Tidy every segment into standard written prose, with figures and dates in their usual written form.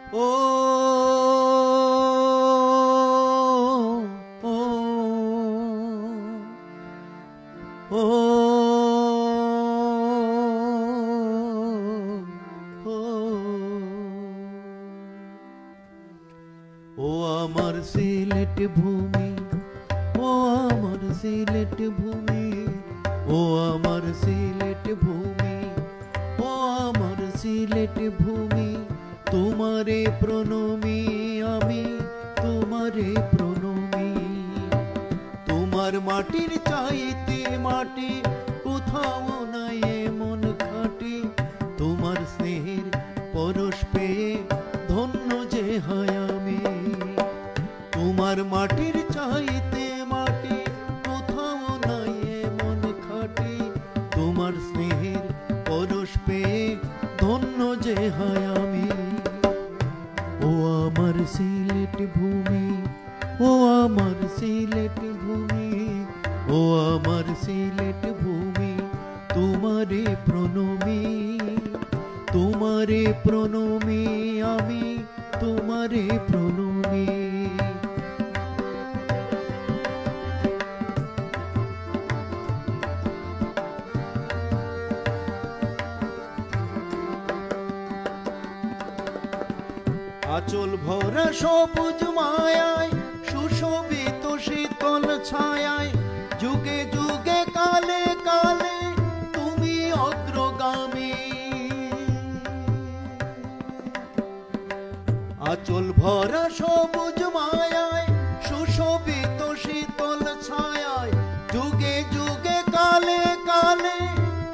ও ও ও ও আমার সিলেট ভূমি, ও আমার সিলেট ভূমি, ও আমার সিলেট ভূমি, ও আমার সিলেট ভূমি, তোমারে প্রণমী আমি, তোমারে প্রণমী। তোমার মাটির চাইতে মাটি কোথাও নাই এমন খাঁটি, তোমার স্নেহের পরশ পেয়ে ধন্য যে হয় আমি। তোমার মাটির চাইতে মাটি কোথাও নাই এমন খাঁটি, তোমার স্নেহের পরশ পেয়ে ধন্য যে হয় আমি। ও আমার সিলেট ভূমি, ও আমার সিলেট ভূমি, ও আমার সিলেট ভূমি, তোমারে প্রণমী, তোমারে প্রণমী আমি, তোমারে প্রণমী। আঁচল ভরা সবুজ মায়ায় সুশোভিত শীতল ছায়ায়, যুগে যুগে কালে কালে তুমি অগ্রগামী। আঁচল ভরা সবুজ মায়ায় সুশোভিত শীতল ছায়ায়, যুগে যুগে কালে কালে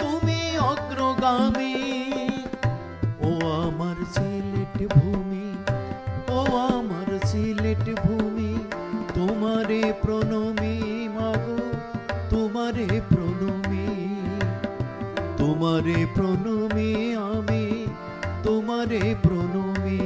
তুমি অগ্রগামী। ও আমার সিলেট ভূমি, ও আমার সিলেট ভূমি, তোমারে প্রণমী মাগো, তোমারে প্রণমী, তোমারে প্রণমী আমি, তোমারে প্রণমী।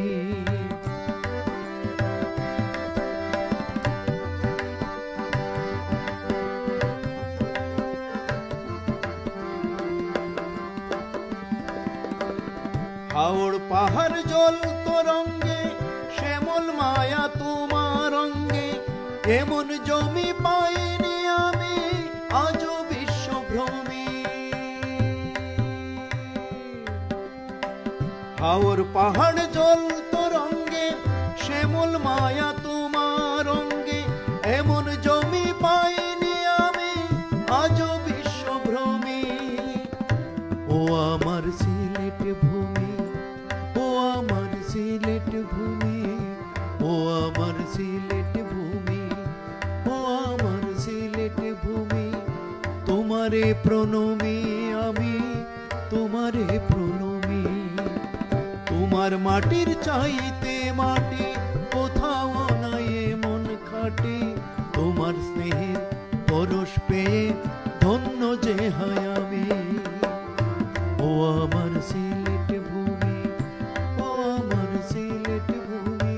হাওড় পাহাড় জল তরঙ্গে শ্যামল মায়া তোমার অঙ্গে, এমন জমি পাইনি আমি আজও বিশ্বভ্রমী। হাওড় পাহাড় জল তরঙ্গে শ্যামল মায়া তোমার অঙ্গে, এমন জমি পাইনি আমি আজও বিশ্বভ্রমী। ও আমার সিলেট ভূমি, ও আমার সিলেট ভূমি, ও আমার সিলেট ভূমি, ও আমার সিলেট ভূমি, তোমারে প্রণমী আমি, তোমারে প্রণমী। তোমার মাটির চাইতে মাটি কোথাও নাই এমন খাঁটি, তোমার স্নেহের পরশ পেয়ে ধন্য যে হয় আমি। ও আমার সিলেট ভূমি, ও আমার সিলেট ভূমি,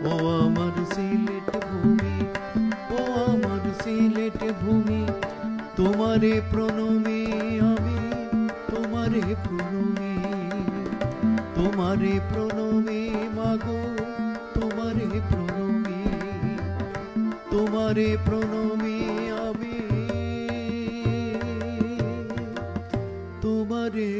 ও আমার সিলেট ভূমি, ও আমার সিলেট ভূমি, তোমারে প্রণমী আমি, তোমারে প্রণমী, তোমারে প্রণমী মাগো, তোমারে প্রণমী, তোমারে প্রণমী আমি, তোমারে